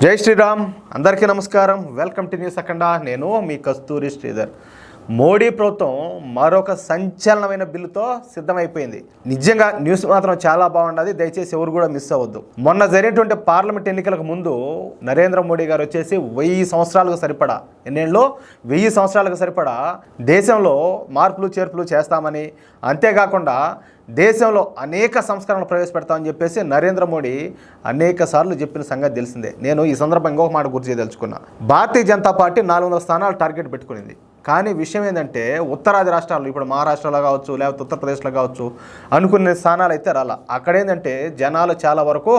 జై శ్రీరామ్. అందరికీ నమస్కారం. వెల్కమ్ టు న్యూస్ అఖండ. నేను మీ కస్తూరి శ్రీధర్. మోడీ ప్రభుత్వం మరొక సంచలనమైన బిల్లుతో సిద్ధమైపోయింది. నిజంగా న్యూస్ మాత్రం చాలా బాగుండదు. దయచేసి ఎవరు కూడా మిస్ అవ్వద్దు. మొన్న జరిగినటువంటి పార్లమెంట్ ఎన్నికలకు ముందు నరేంద్ర మోడీ గారు వచ్చేసి 1000 సంవత్సరాలకు సరిపడా, ఎన్నేళ్ళలో 1000 సంవత్సరాలకు సరిపడా దేశంలో మార్పులు చేర్పులు చేస్తామని, అంతేకాకుండా దేశంలో అనేక సంస్కరణలు ప్రవేశపెడతామని చెప్పేసి నరేంద్ర మోడీ అనేక సార్లు చెప్పిన సంగతి తెలిసిందే. నేను ఈ సందర్భంగా ఇంకొక మాట గుర్తు చేయదలుచుకున్నా. భారతీయ జనతా పార్టీ 400 స్థానాలు టార్గెట్ పెట్టుకునింది. కానీ విషయం ఏంటంటే ఉత్తరాది రాష్ట్రాలు, ఇప్పుడు మహారాష్ట్రలో కావచ్చు, లేకపోతే ఉత్తరప్రదేశ్లో కావచ్చు, అనుకునే స్థానాలు అయితే రాలా. అక్కడేంటంటే జనాలు చాలా వరకు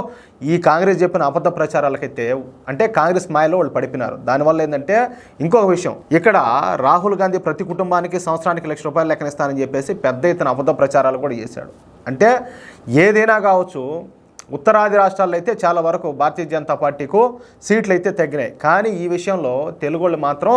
ఈ కాంగ్రెస్ చెప్పిన అబద్ధ ప్రచారాలకైతే, అంటే కాంగ్రెస్ మాయలో వాళ్ళు పడిపోయినారు. దానివల్ల ఏంటంటే ఇంకొక విషయం, ఇక్కడ రాహుల్ గాంధీ ప్రతి కుటుంబానికి సంవత్సరానికి ₹1,00,000 లెక్కనిస్తానని చెప్పేసి పెద్ద ఎత్తున అబద్ధ ప్రచారాలు కూడా చేశాడు. అంటే ఏదైనా కావచ్చు, ఉత్తరాది రాష్ట్రాల్లో అయితే చాలా వరకు భారతీయ జనతా పార్టీకు సీట్లు అయితే తగ్గినాయి. కానీ ఈ విషయంలో తెలుగు వాళ్ళు మాత్రం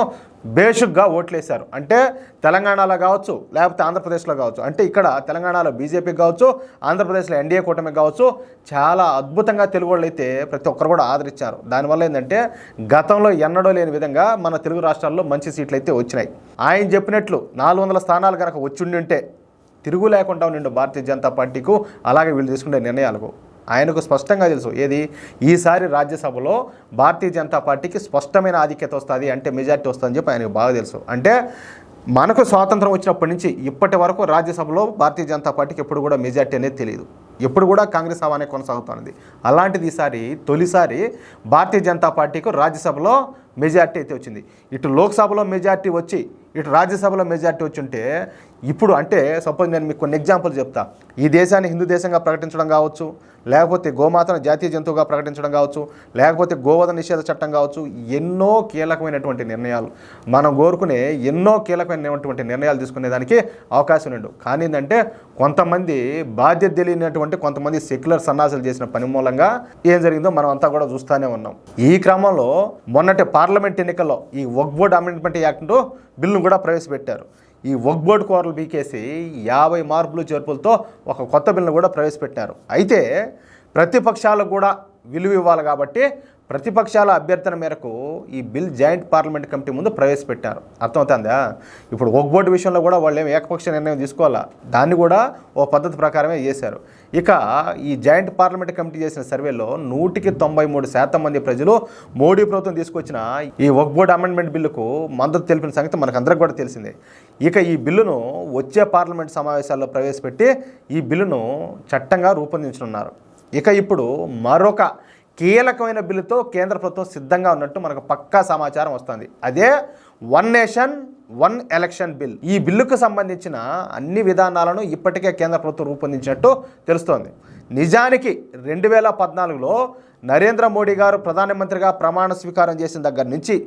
బేషుగ్గా ఓట్లేశారు. అంటే తెలంగాణలో కావచ్చు, లేకపోతే ఆంధ్రప్రదేశ్లో కావచ్చు, అంటే ఇక్కడ తెలంగాణలో బీజేపీకి కావచ్చు, ఆంధ్రప్రదేశ్లో ఎన్డీఏ కూటమికి కావచ్చు, చాలా అద్భుతంగా తెలుగు వాళ్ళు అయితే ప్రతి ఒక్కరు కూడా ఆదరించారు. దానివల్ల ఏంటంటే గతంలో ఎన్నడూ లేని విధంగా మన తెలుగు రాష్ట్రాల్లో మంచి సీట్లు అయితే వచ్చినాయి. ఆయన చెప్పినట్లు 400 స్థానాలు కనుక వచ్చుండింటే తిరుగు లేకుండా ఉండిండు భారతీయ జనతా పార్టీకు, అలాగే వీళ్ళు తీసుకునే నిర్ణయాలకు. ఆయనకు స్పష్టంగా తెలుసు ఏది, ఈసారి రాజ్యసభలో భారతీయ జనతా పార్టీకి స్పష్టమైన ఆధిక్యత వస్తుంది, అంటే మెజార్టీ వస్తుందని చెప్పి ఆయనకు బాగా తెలుసు. అంటే మనకు స్వాతంత్రం వచ్చినప్పటి నుంచి ఇప్పటి వరకు రాజ్యసభలో భారతీయ జనతా పార్టీకి ఎప్పుడు కూడా మెజార్టీ అనేది తెలియదు. ఎప్పుడు కూడా కాంగ్రెస్ హవానే కొనసాగుతున్నది. అలాంటిది ఈసారి తొలిసారి భారతీయ జనతా పార్టీకు రాజ్యసభలో మెజార్టీ అయితే వచ్చింది. ఇటు లోక్సభలో మెజార్టీ వచ్చి, ఇటు రాజ్యసభలో మెజార్టీ వచ్చి ఉంటే ఇప్పుడు, అంటే సపోజ్ నేను మీకు కొన్ని ఎగ్జాంపుల్ చెప్తా. ఈ దేశాన్ని హిందూ దేశంగా ప్రకటించడం కావచ్చు, లేకపోతే గోమాతను జాతీయ జంతువుగా ప్రకటించడం కావచ్చు, లేకపోతే గోవధ నిషేధ చట్టం కావచ్చు, ఎన్నో కీలకమైనటువంటి నిర్ణయాలు, మనం కోరుకునే ఎన్నో కీలకమైనటువంటి నిర్ణయాలు తీసుకునేదానికి అవకాశం ఉండు. కానీ ఏంటంటే కొంతమంది బాధ్యత తెలియనటువంటి కొంతమంది సెక్యులర్ సన్నాసులు చేసిన పని మూలంగా ఏం జరిగిందో మనం అంతా కూడా చూస్తూనే ఉన్నాం. ఈ క్రమంలో మొన్నటి పార్లమెంట్ ఎన్నికల్లో ఈ వక్ఫ్ బోర్డ్ అమెండ్మెంట్ యాక్ట్ బిల్లును కూడా ప్రవేశపెట్టారు. ఈ వక్ఫ్ బోర్డు కోరలు బీకేసి 50 మార్పులు చేర్పులతో ఒక కొత్త బిల్లును కూడా ప్రవేశపెట్టారు. అయితే ప్రతిపక్షాలకు కూడా విలువ ఇవ్వాలి కాబట్టి ప్రతిపక్షాల అభ్యర్థన మేరకు ఈ బిల్ జాయింట్ పార్లమెంట్ కమిటీ ముందు ప్రవేశపెట్టారు. అర్థమవుతుందా? ఇప్పుడు వక్ఫ్ బోర్డు విషయంలో కూడా వాళ్ళు ఏమి ఏకపక్ష నిర్ణయం తీసుకోవాలా, దాన్ని కూడా ఓ పద్ధతి ప్రకారమే చేశారు. ఇక ఈ జాయింట్ పార్లమెంట్ కమిటీ చేసిన సర్వేలో 193% మంది ప్రజలు మోడీ ప్రభుత్వం తీసుకొచ్చిన ఈ వక్ఫ్ బోర్డు అమెండ్మెంట్ బిల్లుకు మద్దతు తెలిపిన సంగతి మనకందరికి కూడా తెలిసిందే. ఇక ఈ బిల్లును వచ్చే పార్లమెంట్ సమావేశాల్లో ప్రవేశపెట్టి ఈ బిల్లును చట్టంగా రూపొందించనున్నారు. ఇక ఇప్పుడు మరొక కీలకమైన బిల్లుతో కేంద్ర ప్రభుత్వం సిద్ధంగా ఉన్నట్టు మనకు పక్కా సమాచారం వస్తుంది. అదే one nation one election bill. ఈ బిల్లుకు సంబంధించిన అన్ని విధానాలను ఇప్పటికే కేంద్ర ప్రభుత్వం రూపొందించినట్టు తెలుస్తోంది. నిజానికి 2014లో నరేంద్ర మోడీ గారు ప్రధానమంత్రిగా ప్రమాణ స్వీకారం చేసిన దగ్గర నుంచి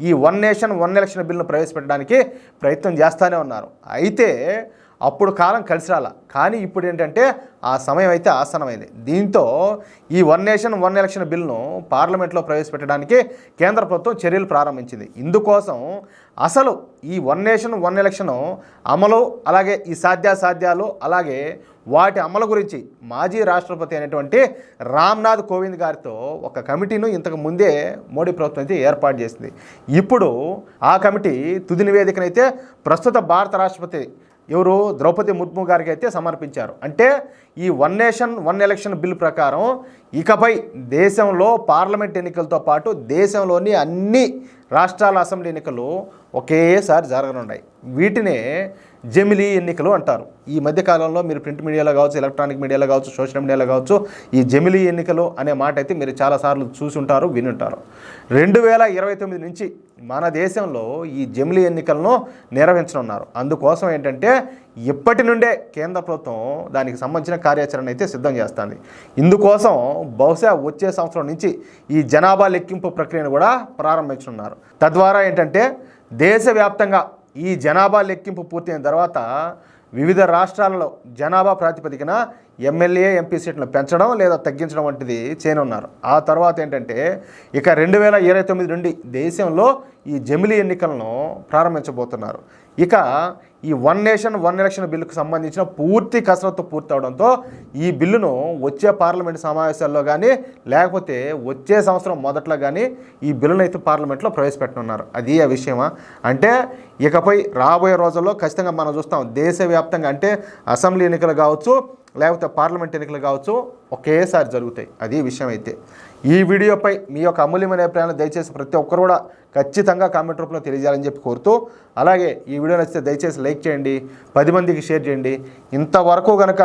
ఈ వన్ నేషన్ వన్ ఎలక్షన్ బిల్లును ప్రవేశపెట్టడానికి ప్రయత్నం చేస్తూనే ఉన్నారు. అయితే అప్పుడు కాలం కలిసి రాల. కానీ ఇప్పుడు ఏంటంటే ఆ సమయం అయితే ఆసన్నమైంది. దీంతో ఈ వన్ నేషన్ వన్ ఎలక్షన్ బిల్లును పార్లమెంట్లో ప్రవేశపెట్టడానికి కేంద్ర ప్రభుత్వం చర్యలు ప్రారంభించింది. ఇందుకోసం అసలు ఈ వన్ నేషన్ వన్ ఎలక్షన్ అమలు, అలాగే ఈ సాధ్యాసాధ్యాలు, అలాగే వాటి అమలు గురించి మాజీ రాష్ట్రపతి అయినటువంటి రామ్నాథ్ కోవింద్ గారితో ఒక కమిటీను ఇంతకు ముందే మోడీ ప్రభుత్వం అయితే ఏర్పాటు చేసింది. ఇప్పుడు ఆ కమిటీ తుది నివేదికనైతే ప్రస్తుత భారత రాష్ట్రపతి ఎవరు ద్రౌపది ముర్ము గారికి అయితే సమర్పించారు. అంటే ఈ one nation one election bill ప్రకారం ఇకపై దేశంలో పార్లమెంట్ ఎన్నికలతో పాటు దేశంలోని అన్ని రాష్ట్రాల అసెంబ్లీ ఎన్నికలు ఒకేసారి జరగనున్నాయి. వీటినే జమిలీ ఎన్నికలు అంటారు. ఈ మధ్యకాలంలో మీరు ప్రింట్ మీడియాలో కావచ్చు, ఎలక్ట్రానిక్ మీడియాలో కావచ్చు, సోషల్ మీడియాలో కావచ్చు, ఈ జమిలీ ఎన్నికలు అనే మాట అయితే మీరు చాలాసార్లు చూసి ఉంటారు, వినుంటారు. 2029 నుంచి మన దేశంలో ఈ జమిలీ ఎన్నికలను నిర్వహించనున్నారు. అందుకోసం ఏంటంటే ఇప్పటి నుండే కేంద్ర ప్రభుత్వం దానికి సంబంధించిన కార్యాచరణ అయితే సిద్ధం చేస్తుంది. ఇందుకోసం బహుశా వచ్చే సంవత్సరం నుంచి ఈ జనాభా లెక్కింపు ప్రక్రియను కూడా ప్రారంభించనున్నారు. తద్వారా ఏంటంటే దేశవ్యాప్తంగా ఈ జనాభా లెక్కింపు పూర్తయిన తర్వాత వివిధ రాష్ట్రాలలో జనాభా ప్రాతిపదికన ఎమ్మెల్యే ఎంపీ సీట్లను పెంచడం లేదా తగ్గించడం వంటిది చేయనున్నారు. ఆ తర్వాత ఏంటంటే ఇక 2029 నుండి దేశంలో ఈ జమిలీ ఎన్నికలను ప్రారంభించబోతున్నారు. ఇక ఈ వన్ నేషన్ వన్ ఎలక్షన్ బిల్లుకు సంబంధించిన పూర్తి కసరత్తు పూర్తి అవడంతో ఈ బిల్లును వచ్చే పార్లమెంట్ సమావేశాల్లో కానీ లేకపోతే వచ్చే సంవత్సరం మొదట్లో కానీ ఈ బిల్లును అయితే పార్లమెంట్లో ప్రవేశపెట్టనున్నారు. అది ఆ విషయమా అంటే ఇకపై రాబోయే రోజుల్లో ఖచ్చితంగా మనం చూస్తాం దేశవ్యాప్తంగా అంటే అసెంబ్లీ ఎన్నికలు కావచ్చు లేకపోతే పార్లమెంట్ ఎన్నికలు కావచ్చు ఒకేసారి జరుగుతాయి. అది విషయం అయితే ఈ వీడియోపై మీ యొక్క అమూల్యమైన అభిప్రాయాలను దయచేసి ప్రతి ఒక్కరు కూడా ఖచ్చితంగా కామెంట్ రూపంలో తెలియజేయాలని చెప్పి కోరుతూ, అలాగే ఈ వీడియో నచ్చితే దయచేసి లైక్ చేయండి, 10 మందికి షేర్ చేయండి. ఇంతవరకు కనుక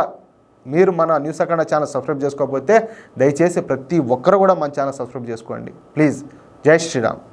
మీరు మన న్యూస్ అఖండ ఛానల్ సబ్స్క్రైబ్ చేసుకోకపోతే దయచేసి ప్రతి ఒక్కరు కూడా మన ఛానల్ సబ్స్క్రైబ్ చేసుకోండి ప్లీజ్. జై శ్రీరామ్.